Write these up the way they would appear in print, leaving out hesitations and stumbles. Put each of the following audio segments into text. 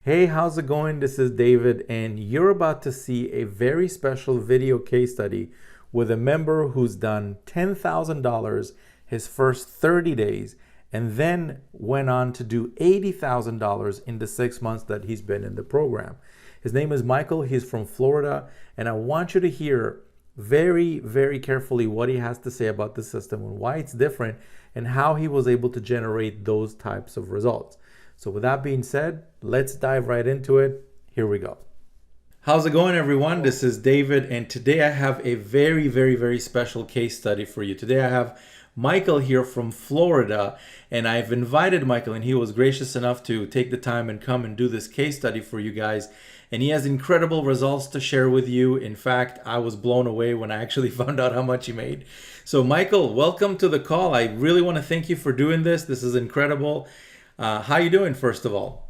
Hey, how's it going? This is David, and you're about to see a very special video case study with a member who's done $10,000 his first 30 days and then went on to do $80,000 in the 6 months that he's been in the program. His name is Michael. He's from Florida, and I want you to hear very, very carefully what he has to say about the system and why it's different and how he was able to generate those types of results. So with that being said, let's dive right into it. Here we go. How's it going, everyone? This is David, and today I have a very, very, very special case study for you. Today I have Michael here from Florida, and I've invited Michael, and he was gracious enough to take the time and come and do this case study for you guys. And he has incredible results to share with you. In fact, I was blown away when I actually found out how much he made. So Michael, welcome to the call. I really want to thank you for doing this. This is incredible. How you doing, first of all?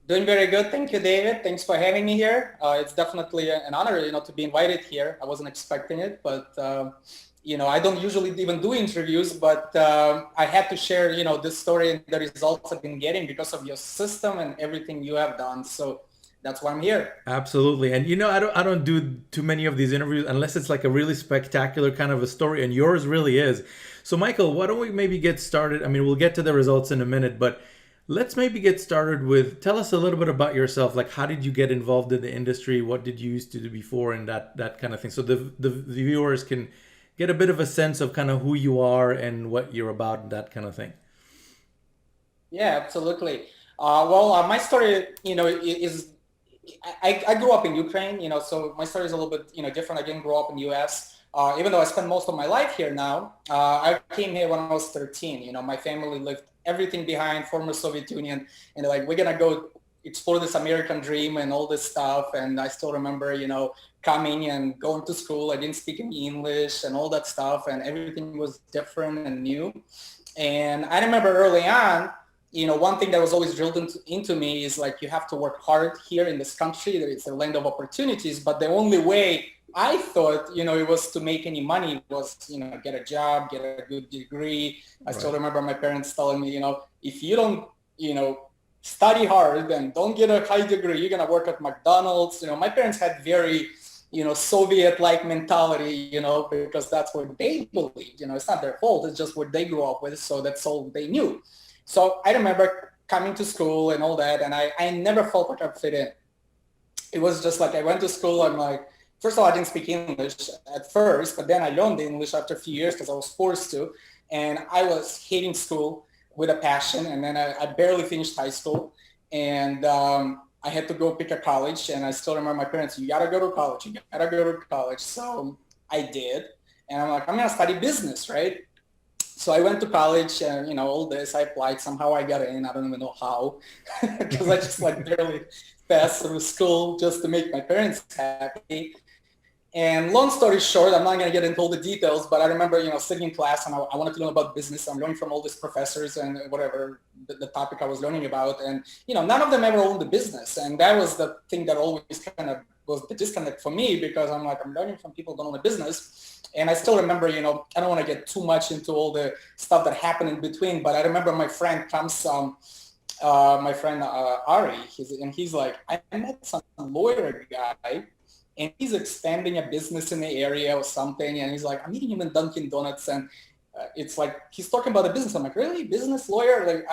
Doing very good. Thank you, David. Thanks for having me here. It's definitely an honor, to be invited here. I wasn't expecting it, but, I don't usually even do interviews, but I had to share, this story and the results I've been getting because of your system and everything you have done. So that's why I'm here. Absolutely. And I don't do too many of these interviews unless it's like a really spectacular kind of a story, and yours really is. So Michael, why don't we maybe get started? I mean, we'll get to the results in a minute, but let's maybe get started with, tell us a little bit about yourself. Like, how did you get involved in the industry? What did you used to do before, and that kind of thing. So the viewers can get a bit of a sense of kind of who you are and what you're about and that kind of thing. Yeah, absolutely. My story, is I grew up in Ukraine, so my story is a little bit, different. I didn't grow up in the US. Even though I spent most of my life here now, I came here when I was 13. My family left everything behind, former Soviet Union, and they're like, we're gonna go explore this American dream and all this stuff. And I still remember, coming and going to school. I didn't speak any English and all that stuff, and everything was different and new. And I remember early on, one thing that was always drilled into me is like, you have to work hard here in this country. It's a land of opportunities, but the only way I thought, it was to make any money was, get a job, get a good degree. I still remember my parents telling me, if you don't, study hard and don't get a high degree, you're going to work at McDonald's. My parents had very, Soviet-like mentality, because that's what they believed. It's not their fault. It's just what they grew up with. So that's all they knew. So I remember coming to school and all that, and I never felt like I fit in. It was just like I went to school, I'm like, first of all, I didn't speak English at first, but then I learned English after a few years because I was forced to. And I was hating school with a passion. And then I barely finished high school. And I had to go pick a college. And I still remember my parents, you got to go to college. You got to go to college. So I did. And I'm like, I'm going to study business, right? So I went to college and, all this, I applied. Somehow I got in. I don't even know how, because I just like barely passed through school just to make my parents happy. And long story short, I'm not going to get into all the details, but I remember, sitting in class and I wanted to learn about business. I'm learning from all these professors and whatever the topic I was learning about. And, none of them ever owned a business. And that was the thing that always kind of was the disconnect for me, because I'm like, I'm learning from people who don't own a business. And I still remember, I don't want to get too much into all the stuff that happened in between, but I remember my friend comes, my friend Ari, he's like, I met some lawyer guy, and he's expanding a business in the area or something. And he's like, I'm meeting him in Dunkin' Donuts. And it's like, he's talking about a business. I'm like, really? Business lawyer? Like,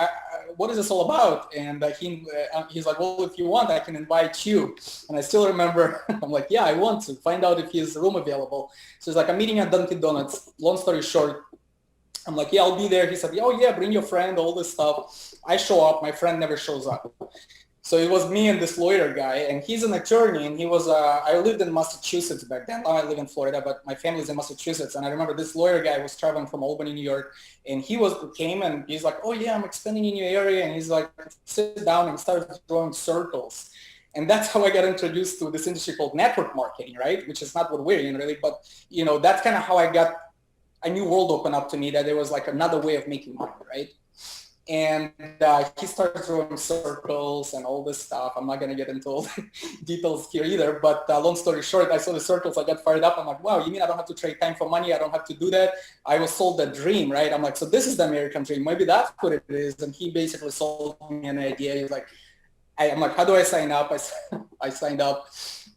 what is this all about? And he's like, well, if you want, I can invite you. And I still remember, I'm like, yeah, I want to find out if he has a room available. So he's like, I'm meeting at Dunkin' Donuts. Long story short, I'm like, yeah, I'll be there. He said, oh yeah, bring your friend, all this stuff. I show up, my friend never shows up. So it was me and this lawyer guy, and he's an attorney, and he was, I lived in Massachusetts back then. Now I live in Florida, but my family's in Massachusetts. And I remember this lawyer guy was traveling from Albany, New York, and came and he's like, oh yeah, I'm expanding in your area. And he's like, sit down and start drawing circles. And that's how I got introduced to this industry called network marketing, right? Which is not what we're in really, but that's kind of how I got a new world open up to me, that there was like another way of making money, right? And he started drawing circles and all this stuff. I'm not going to get into all the details here either, but long story short, I saw the circles, I got fired up. I'm like, wow, you mean I don't have to trade time for money? I don't have to do that? I was sold a dream, right? I'm like, so this is the American dream. Maybe that's what it is. And he basically sold me an idea. He's like, I'm like, how do I sign up? I signed up.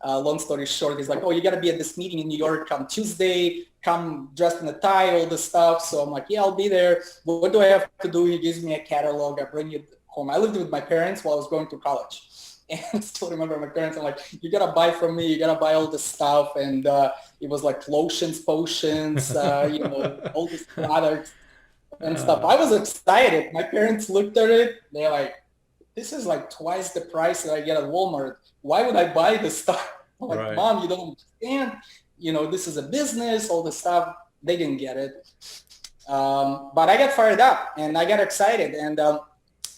Long story short, he's like, oh, you got to be at this meeting in New York on Tuesday. Come dressed in a tie, all this stuff. So I'm like, yeah, I'll be there. What do I have to do? He gives me a catalog. I bring it home. I lived with my parents while I was going to college. And I still remember my parents. I'm like, you got to buy from me. You got to buy all this stuff. And it was like lotions, potions, all these products and stuff. I was excited. My parents looked at it. They're like, this is like twice the price that I get at Walmart. Why would I buy this stuff? I'm like, Right. Mom, you don't understand. This is a business, all this stuff. They didn't get it. But I got fired up and I got excited. And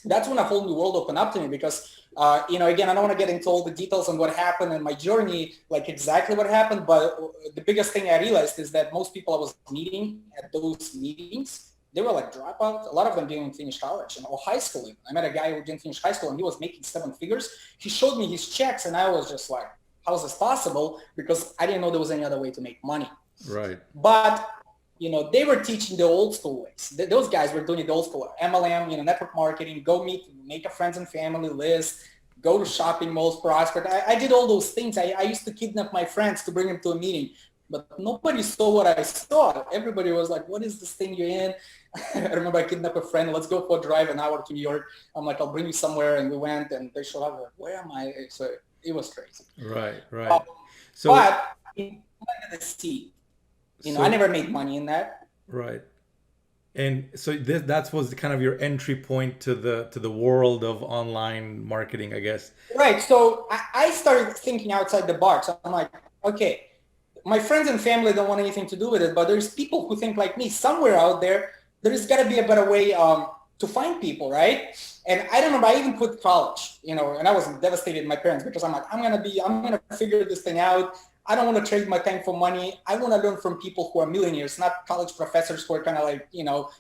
that's when a whole new world opened up to me because, again, I don't want to get into all the details on what happened in my journey, like exactly what happened. But the biggest thing I realized is that most people I was meeting at those meetings, they were like dropouts. A lot of them didn't finish college or high school. Even. I met a guy who didn't finish high school and he was making 7 figures. He showed me his checks and I was just like, how is this possible? Because I didn't know there was any other way to make money. Right. But, they were teaching the old school ways. Those guys were doing it the old school MLM, network marketing, go meet, make a friends and family list, go to shopping malls, prospect. I did all those things. I used to kidnap my friends to bring them to a meeting. But nobody saw what I saw. Everybody was like, what is this thing you're in? I remember I kidnapped a friend. Let's go for a drive an hour to New York. I'm like, I'll bring you somewhere. And we went and they showed up. Like, where am I? So it was crazy. Right. Right. So, But in the sea, so I never made money in that. right. And so that was kind of your entry point to the world of online marketing, I guess. Right. So I started thinking outside the box. I'm like, okay, my friends and family don't want anything to do with it, but there's people who think like me somewhere out there. There's got to be a better way to find people, right? And I remember I even quit college, and I was devastated with my parents because I'm like, I'm gonna figure this thing out. I don't want to trade my time for money. I want to learn from people who are millionaires, not college professors who are kind of like,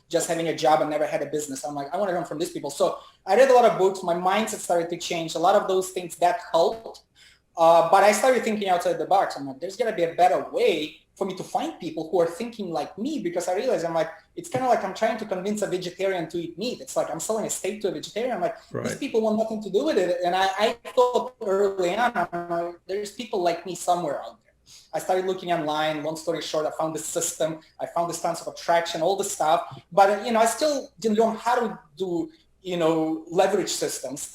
just having a job and never had a business. I'm like, I want to learn from these people. So I read a lot of books. My mindset started to change. A lot of those things that helped. But I started thinking outside the box. I'm like, there's got to be a better way for me to find people who are thinking like me, because I realized I'm like, it's kind of like I'm trying to convince a vegetarian to eat meat. It's like I'm selling a steak to a vegetarian. I'm like, these Right. people want nothing to do with it. And I thought early on, I'm like, there's people like me somewhere out there. I started looking online. Long story short, I found this system. I found this concept of attraction, all this stuff. But, I still didn't learn how to do, leverage systems.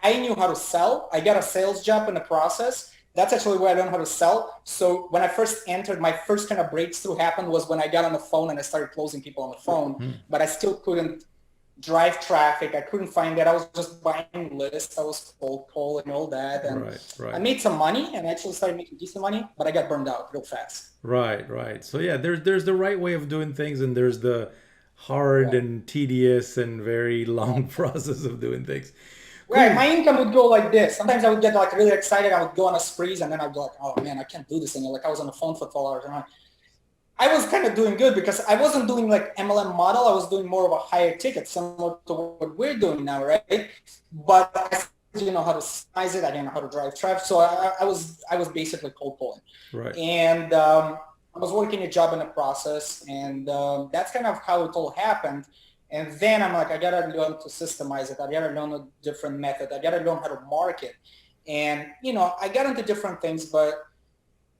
I knew how to sell. I got a sales job in the process. That's actually where I learned how to sell. So when I first entered, my first kind of breakthrough happened was when I got on the phone and I started closing people on the phone, but I still couldn't drive traffic. I couldn't find that. I was just buying lists. I was cold calling and all that. And Right. I made some money and I actually started making decent money, but I got burned out real fast. Right. Right. So yeah, there's the right way of doing things, and there's the hard Right. and tedious and very long process of doing things. Right. Cool. My income would go like this. Sometimes I would get like really excited. I would go on a sprees and then I'd be like, oh man, I can't do this anymore. Like I was on the phone for 12 hours. And I was kind of doing good because I wasn't doing like MLM model. I was doing more of a higher ticket, similar to what we're doing now, right? But I didn't know how to size it. I didn't know how to drive traffic. So I was basically cold calling. Right. And I was working a job in the process. And that's kind of how it all happened. And then I'm like, I got to learn to systemize it. I got to learn a different method. I got to learn how to market. And, I got into different things, but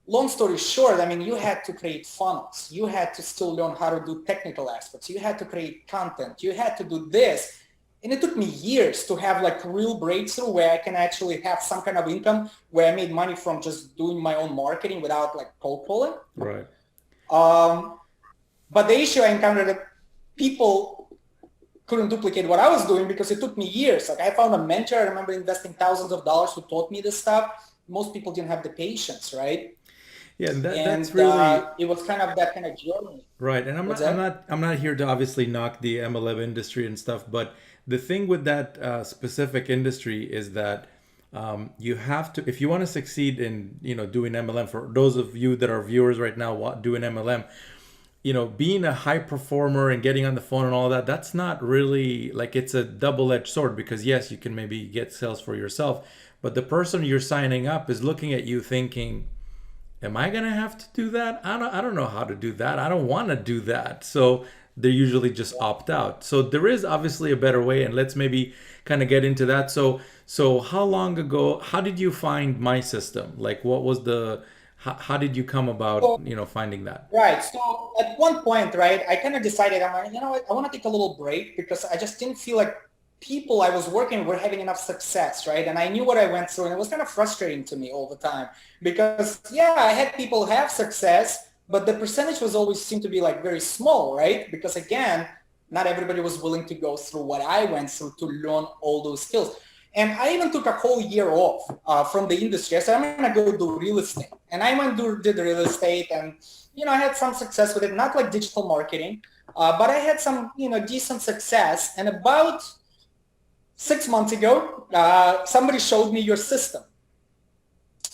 long story short, I mean, you had to create funnels. You had to still learn how to do technical aspects. You had to create content. You had to do this. And it took me years to have like real breakthrough where I can actually have some kind of income where I made money from just doing my own marketing without like cold calling. Right. But the issue I encountered, people couldn't duplicate what I was doing because it took me years. Like I found a mentor. I remember investing thousands of dollars who taught me this stuff. Most people didn't have the patience, right? Yeah, And that's really it was kind of that kind of journey. right. And What's that? I'm not here to obviously knock the MLM industry and stuff, but the thing with that specific industry is that you have to, if you want to succeed in doing MLM. For those of you that are viewers right now doing MLM, being a high performer and getting on the phone and all that, that's not really like, it's a double-edged sword, because yes, you can maybe get sales for yourself, but the person you're signing up is looking at you thinking, am I gonna have to do that? I don't know how to do that. I don't want to do that. So they usually just opt out. So there is obviously a better way, and let's maybe kind of get into that. So how long ago, how did you find my system? Like what was the, how did you come about, So, finding that? right. So at one point, right, I kind of decided, I'm like, you know what, I want to take a little break because I just didn't feel like people I was working were having enough success, right? And I knew what I went through, and it was kind of frustrating to me all the time because, yeah, I had people have success, but the percentage was always seemed to be like very small, right? Because again, not everybody was willing to go through what I went through to learn all those skills. And I even took a whole year off from the industry. I said, I'm going to go do real estate. And I went to did real estate, and, I had some success with it, not like digital marketing, but I had some, decent success. And about 6 months ago, somebody showed me your system.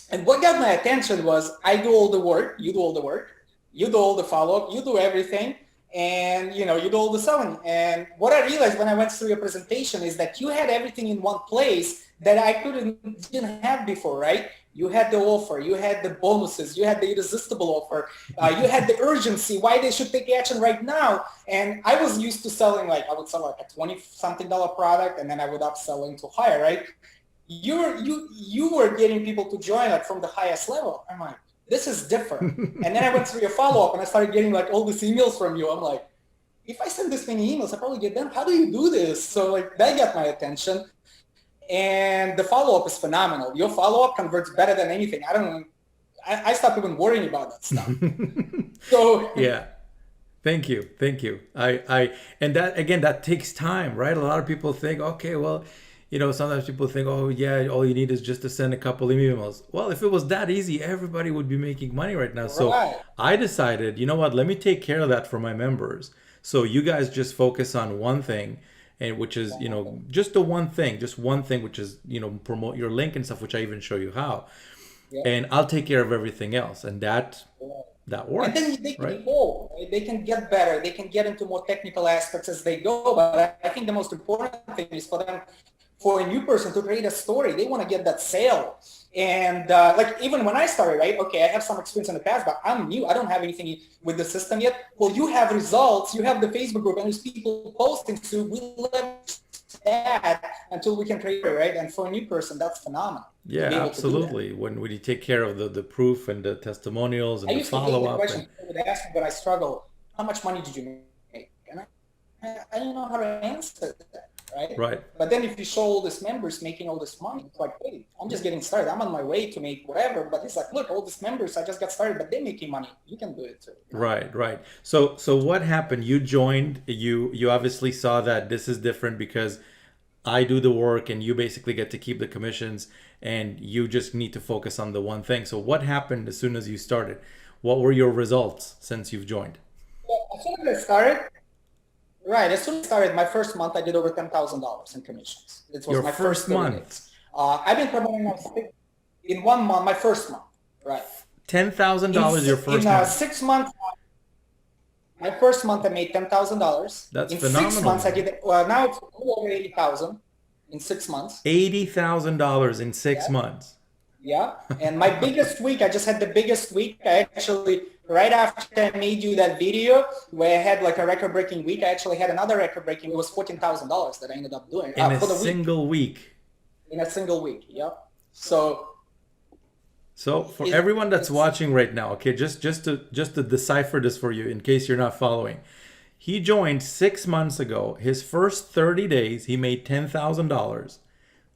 And what got my attention was I do all the work, you do all the work, you do all the follow-up, you do everything, and you do all the selling. And what I realized when I went through your presentation is that you had everything in one place that I didn't have before, right? You had the offer, you had the bonuses, you had the irresistible offer, you had the urgency, why they should take action right now. And I was used to selling, like I would sell like a $20-something product, and then I would upsell into higher, right? You were getting people to join like from the highest level. I'm like, this is different. And then I went through your follow-up and I started getting like all these emails from you. I'm like, if I send this many emails, I probably get them. How do you do this? So like that got my attention. And the follow-up is phenomenal. Your follow-up converts better than anything. I stopped even worrying about that stuff. So yeah. Thank you. And that, again, that takes time, right? A lot of people think, okay, well, sometimes people think, oh yeah, all you need is just to send a couple of emails. Well, if it was that easy, everybody would be making money right now. So right. I decided, you know what, let me take care of that for my members. So you guys just focus on one thing, and which is, just one thing, which is, promote your link and stuff, which I even show you how. Yeah. And I'll take care of everything else. And that works. And then they can right? evolve. Right? They can get better. They can get into more technical aspects as they go. But I think the most important thing is for a new person to create a story. They want to get that sale. And like even when I started, right? Okay, I have some experience in the past, but I'm new. I don't have anything with the system yet. Well, you have results. You have the Facebook group, and there's people posting. So we leverage that until we can create it, right? And for a new person, that's phenomenal. Yeah, absolutely. When you take care of the proof and the testimonials and the follow-up. I used to hate the question people would ask me when I struggle, how much money did you make? And I don't know how to answer that. Right. But then if you show all these members making all this money, it's like, hey, I'm just getting started. I'm on my way to make whatever. But it's like, look, all these members, I just got started, but they're making money. You can do it too. Right. So what happened? You joined. You obviously saw that this is different because I do the work and you basically get to keep the commissions, and you just need to focus on the one thing. So what happened as soon as you started? What were your results since you've joined? Well, as soon as I started. Right. As soon as I started, my first month, I did over $10,000 in commissions. It was your my first month. I've been promoting in 1 month, my first month. Right. $10,000 your first month. 6 months, my first month I made $10,000. That's in phenomenal. 6 months I did. Well, now it's over 80,000 in 6 months. $80,000 in 6 months. Yeah. And my biggest week, I just had the biggest week. I actually, right after I made you that video where I had like a record-breaking week, I actually had another record-breaking. It was $14,000 that I ended up doing in a single week. In a single week, yeah. So for everyone that's watching right now, okay, just to decipher this for you in case you're not following. He joined 6 months ago. His first 30 days, he made $10,000,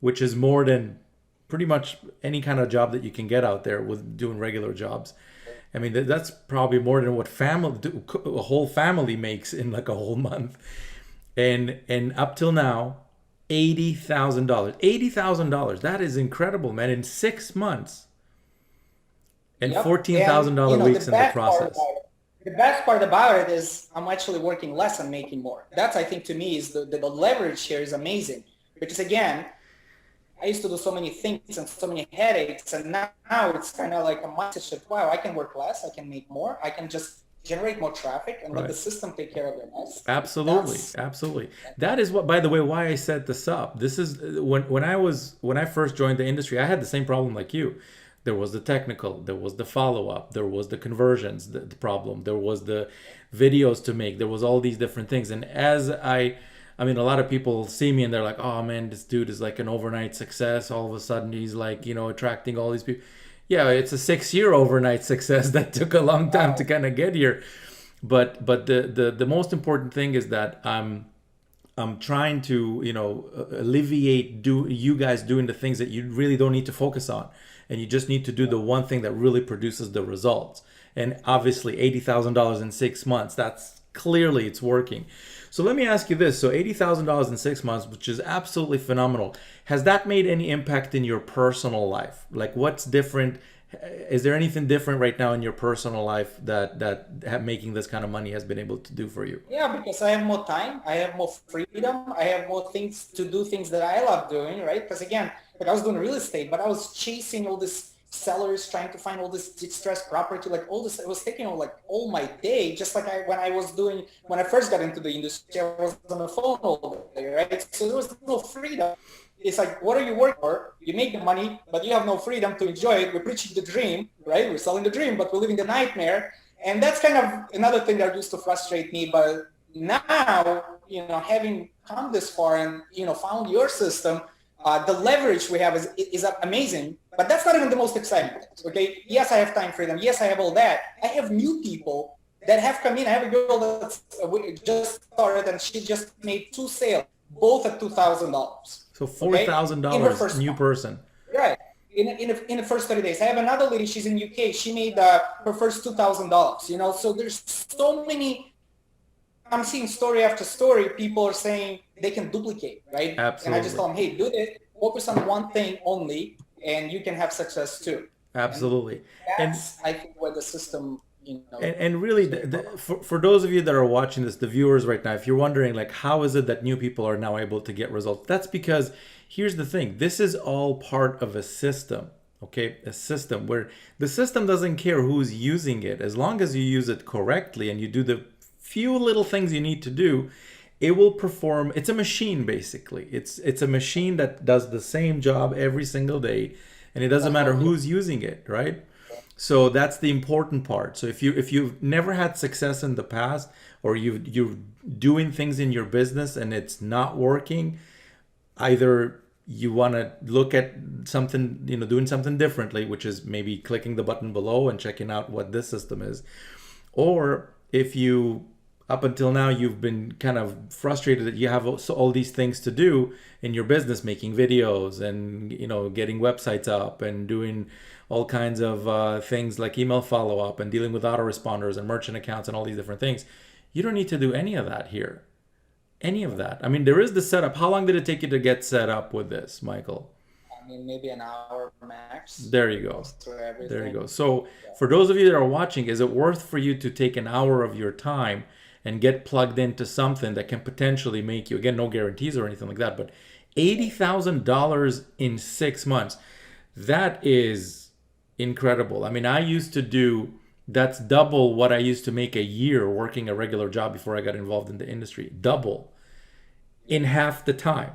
which is more than pretty much any kind of job that you can get out there with doing regular jobs. I mean, that's probably more than what a whole family makes in like a whole month. And up till now, $80,000. $80,000. That is incredible, man. In 6 months. And $14,000 weeks in the process. The best part about it is I'm actually working less and making more. That's, I think, to me, is the leverage here is amazing. Because again, I used to do so many things and so many headaches, and now it's kind of like a mindset shift. Wow, I can work less, I can make more, I can just generate more traffic and let the system take care of the rest. Absolutely. That is what, by the way, why I set this up. This is when I first joined the industry, I had the same problem like you. There was the technical, there was the follow-up, there was the conversions, the problem, there was the videos to make, there was all these different things. And I mean, a lot of people see me and they're like, oh man, this dude is like an overnight success. All of a sudden he's like, attracting all these people. Yeah, it's a 6-year overnight success that took a long time to kind of get here. But the most important thing is that I'm trying to alleviate you guys doing the things that you really don't need to focus on, and you just need to do the one thing that really produces the results. And obviously $80,000 in 6 months, that's clearly it's working. So let me ask you this. So $80,000 in 6 months, which is absolutely phenomenal. Has that made any impact in your personal life? Like, what's different? Is there anything different right now in your personal life that making this kind of money has been able to do for you? Yeah, because I have more time, I have more freedom, I have more things to do, things that I love doing, right? Because again, like I was doing real estate, but I was chasing all this sellers, trying to find all this distressed property, like all this. It was taking like all my day, just like when I first got into the industry, I was on the phone all day, right? So there was no freedom. It's like, what are you working for? You make the money, but you have no freedom to enjoy it. We're preaching the dream, right? We're selling the dream, but we're living the nightmare. And that's kind of another thing that used to frustrate me. But now, having come this far and, found your system, the leverage we have is amazing. But that's not even the most exciting thing, okay? Yes, I have time freedom. Yes, I have all that. I have new people that have come in. I have a girl that just started and she just made 2 sales, both at $2,000. So $4,000 new person. Right. In the first 30 days. I have another lady, she's in UK. She made her first $2,000, so there's so many. I'm seeing story after story. People are saying they can duplicate, right? Absolutely. And I just tell them, hey, do this, focus on one thing only, and you can have success too. Absolutely. And that's, I think, where the system, And really, for those of you that are watching this, the viewers right now, if you're wondering, like, how is it that new people are now able to get results? That's because here's the thing. This is all part of a system, okay? A system where the system doesn't care who's using it. As long as you use it correctly and you do the few little things you need to do, it will perform. It's a machine, basically. It's a machine that does the same job every single day, and it doesn't matter who's using it, right? So that's the important part. So if you've never had success in the past, or you're doing things in your business and it's not working, either you want to look at something, doing something differently, which is maybe clicking the button below and checking out what this system is. Or if you, up until now, you've been kind of frustrated that you have all these things to do in your business, making videos and, getting websites up and doing all kinds of things like email follow-up and dealing with autoresponders and merchant accounts and all these different things. You don't need to do any of that here. Any of that. I mean, there is the setup. How long did it take you to get set up with this, Michael? I mean, maybe an hour max. There you go. There you go. So for those of you that are watching, is it worth for you to take an hour of your time and get plugged into something that can potentially make you, again, no guarantees or anything like that, but $80,000 in 6 months? That is incredible. I mean, that's double what I used to make a year working a regular job before I got involved in the industry. Double in half the time.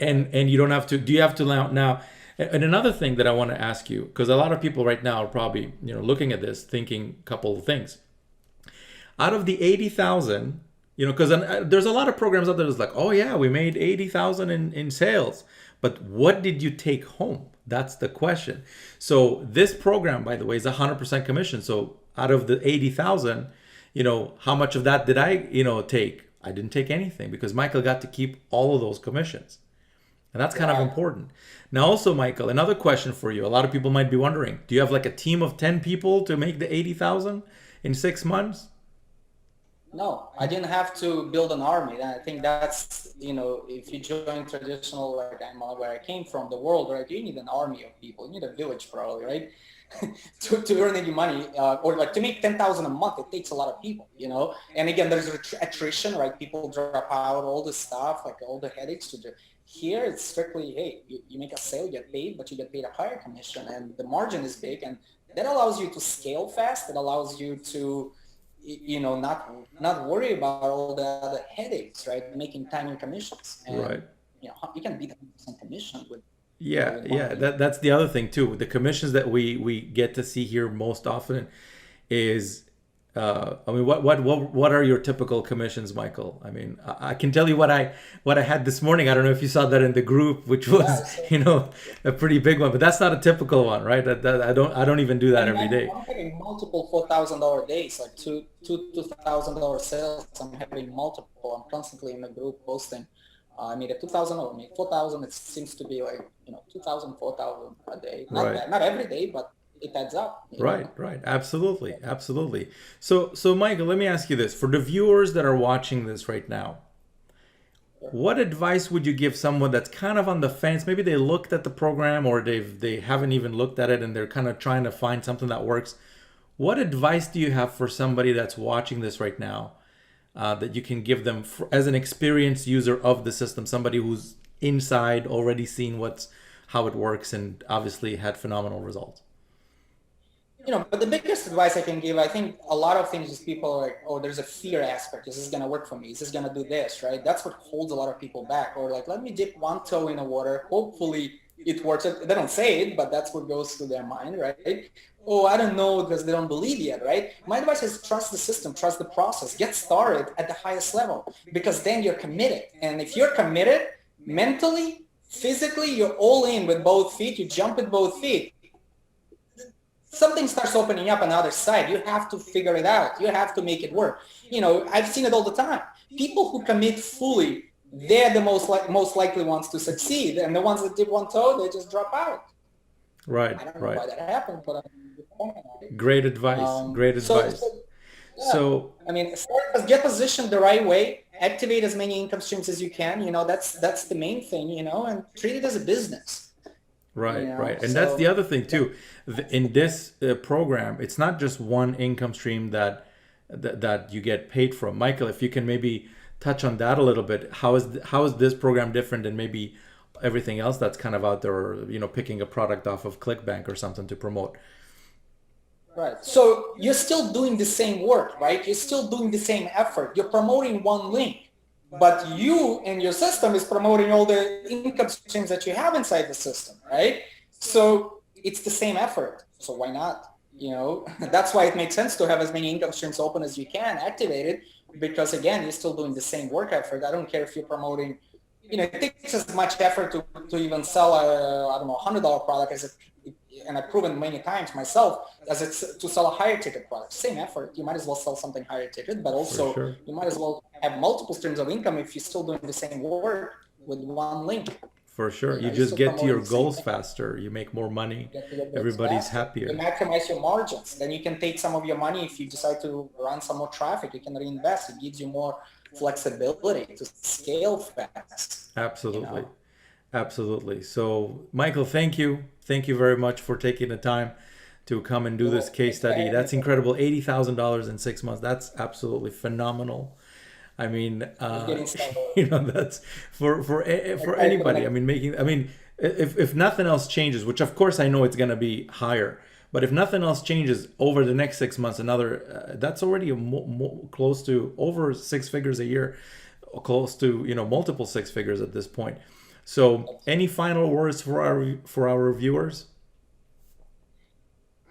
And you don't have to, do you have to now, and another thing that I want to ask you, because a lot of people right now are probably, looking at this thinking a couple of things. Out of the 80,000, because there's a lot of programs out there that's like, oh yeah, we made 80,000 in sales, but what did you take home? That's the question. So this program, by the way, is 100% commission. So out of the 80,000, how much of that did I, take? I didn't take anything because Michael got to keep all of those commissions. And that's kind of important. Now also, Michael, another question for you. A lot of people might be wondering, do you have like a team of 10 people to make the 80,000 in 6 months? No, I didn't have to build an army. I think that's, if you join traditional, like where I came from, the world, right, you need an army of people. You need a village probably, right? to earn any money, or like to make 10,000 a month, it takes a lot of people, And again, there's attrition, right? People drop out, all this stuff, like all the headaches to do. Here, it's strictly, hey, you make a sale, you get paid, but you get paid a higher commission, and the margin is big, and that allows you to scale fast. It allows you to not worry about all the other headaches, right? Making tiny commissions. And, right. You can beat 100% commission with Yeah, with yeah. money. That's the other thing too. The commissions that we get to see here most often is, I mean, what are your typical commissions, Michael? I mean, I can tell you what I had this morning. I don't know if you saw that in the group, which Yeah, was so a pretty big one, but that's not a typical one, right? I don't even do that I'm every having, day. I'm having multiple $4,000 days, like $2,000 sales. I'm having multiple. I'm constantly in the group posting. I made a 2,000 or I made 4,000. It seems to be like 2,000, 4,000 a day. Not Right. bad, not every day, but it adds up. Right, right. Absolutely, absolutely. So Michael, let me ask you this. For the viewers that are watching this right now, what advice would you give someone that's kind of on the fence? Maybe they looked at the program or they haven't even looked at it and they're kind of trying to find something that works. What advice do you have for somebody that's watching this right now, that you can give them as an experienced user of the system, somebody who's inside, already seen how it works, and obviously had phenomenal results? But the biggest advice I can give, I think a lot of things is people are like, oh, there's a fear aspect. Is this going to work for me? Is this going to do this, right? That's what holds a lot of people back. Or like, let me dip one toe in the water. Hopefully it works. They don't say it, but that's what goes through their mind, right? Oh, I don't know because they don't believe yet, right? My advice is trust the system, trust the process, get started at the highest level because then you're committed. And if you're committed mentally, physically, you're all in with both feet, you jump with both feet. Something starts opening up on the other side. You have to figure it out. You have to make it work. I've seen it all the time. People who commit fully, they're the most likely ones to succeed. And the ones that dip one toe, they just drop out. Right, I don't know right. why that happened, but Great advice. Great so advice. yeah, So, I mean, get positioned the right way, activate as many income streams as you can. That's the main thing. And treat it as a business. right, right. And that's the So other thing too. In this program, it's not just one income stream that you get paid from. Michael, if you can maybe touch on that a little bit, how is this program different than maybe everything else that's kind of out there, or, picking a product off of ClickBank or something to promote? right. So you're still doing the same work, right? You're still doing the same effort. You're promoting one link, but you and your system is promoting all the income streams that you have inside the system, right? So it's the same effort. So why not? That's why it makes sense to have as many income streams open as you can, activated, because again, you're still doing the same work effort. I don't care if you're promoting, it takes as much effort to even sell a, I don't know, $100 product as it, and I've proven many times myself, as it's to sell a higher ticket product. Same effort. You might as well sell something higher ticket, but For also sure. you might as well have multiple streams of income if you're still doing the same work with one link. For sure. You You're just still get to promoting your the same goals thing. faster. You make more money. You get to get those Everybody's faster. You happier. maximize your margins. Then you can take some of your money if you decide to run some more traffic. You can reinvest. It gives you more flexibility to scale fast. Absolutely. Absolutely. So, Michael, thank you. Thank you very much for taking the time to come and do this Cool. case Thanks for study. having me. That's incredible. $80,000 in 6 months. That's absolutely phenomenal. I mean, Just getting started. that's for Excited for the anybody. I next. mean, if nothing else changes, which of course I know it's going to be higher, but if nothing else changes over the next 6 months, that's already close to over six figures a year, close to multiple six figures at this point. So, any final words for our viewers?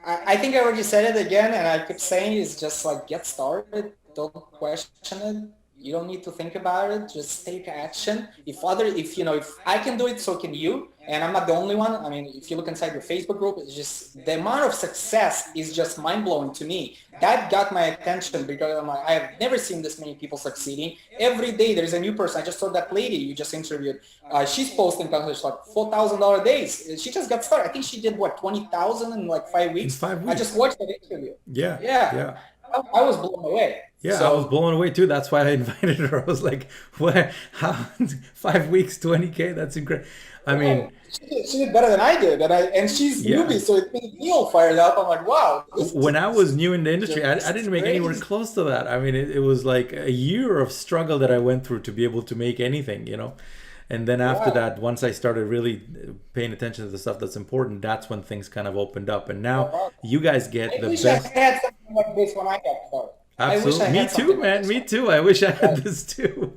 I think I already said it again, and I keep saying it's just like get started. Don't question it. You don't need to think about it. Just take action. If I can do it, so can you. And I'm not the only one. I mean, if you look inside your Facebook group, it's just the amount of success is just mind blowing to me. That got my attention because I'm like, I have never seen this many people succeeding. Every day there's a new person. I just saw that lady you just interviewed. She's posting content like $4,000 days. She just got started. I think she did what 20,000 in like 5 weeks. In 5 I weeks. just watched that interview. Yeah. Yeah, Yeah. I was blown away. Yeah, I was So blown away too. That's why I invited her. I was like, "What? How? 5 weeks, 20K? That's incredible." I yeah, mean, she did better than I did, and she's yeah. newbie, so it made me all fired up. I'm like, wow, this When I was new in the industry, I is didn't make anywhere crazy. close to that. I mean, it was like a year of struggle that I went through to be able to make anything. And then after Yeah. that, once I started really paying attention to the stuff that's important, that's when things kind of opened up. And now Wow. you guys get I the wish I best. had something like this when I got started. I wish I Absolutely. Me had too, something like man. this. Me too. I wish I had this too.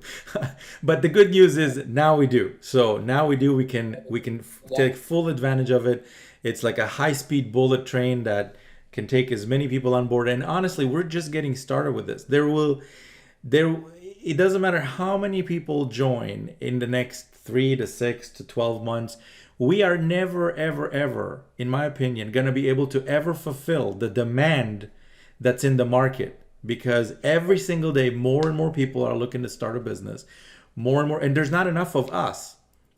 But the good news is now we do. So now we do. We can Yeah. take full advantage of it. It's like a high-speed bullet train that can take as many people on board. And honestly, we're just getting started with this. There it doesn't matter how many people join in the next 3 to 6 to 12 months. We are never, ever, ever, in my opinion, going to be able to ever fulfill the demand that's in the market, because every single day more and more people are looking to start a business, more and more, and there's not enough of us.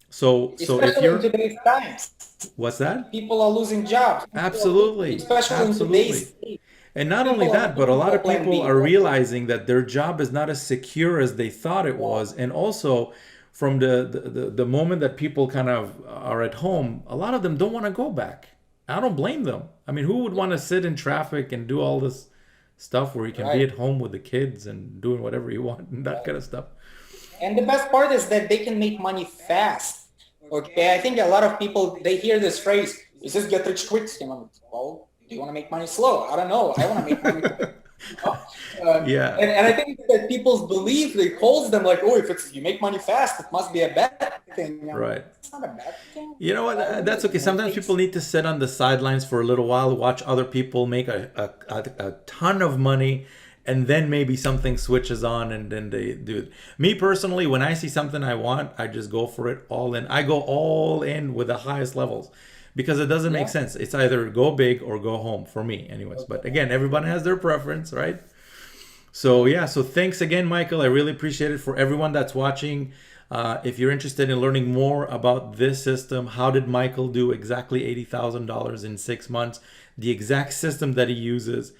So if Especially in you're, today's times, what's that? people are losing jobs. Absolutely, Especially in absolutely. today's And not only people are that, but a looking lot for of plan people B, are right? realizing that their job is not as secure as they thought it was. And also, from the moment that people kind of are at home, a lot of them don't want to go back. I don't blame them. I mean, who would want to sit in traffic and do all this stuff where you can be Right. at home with the kids and doing whatever you want and that kind of stuff? And the best part is that they can make money fast. Okay, I think a lot of people, they hear this phrase, is this get rich quick scheme? I'm like, well, do you want to make money slow? I don't know. I want to make money quick. Yeah. And I think that people's belief, they holds them like, oh, if it's you make money fast, it must be a bad thing. Right. It's not a bad thing. You know what? That's okay. Sometimes people need to sit on the sidelines for a little while, watch other people make a ton of money, and then maybe something switches on and then they do it. Me personally, when I see something I want, I just go for it all in. I go all in with the highest levels because it doesn't make Yeah. sense. It's either go big or go home for me, anyways. But again, everybody has their preference, right? So yeah, so thanks again, Michael. I really appreciate it. For everyone that's watching, if you're interested in learning more about this system, how did Michael do exactly $80,000 in 6 months, the exact system that he uses,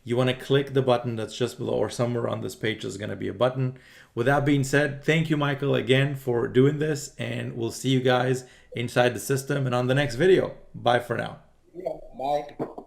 you want to click the button that's just below, or somewhere on this page is going to be a button. With that being said, thank you, Michael, again for doing this, and we'll see you guys inside the system and on the next video. Bye for now. Yeah. Bye.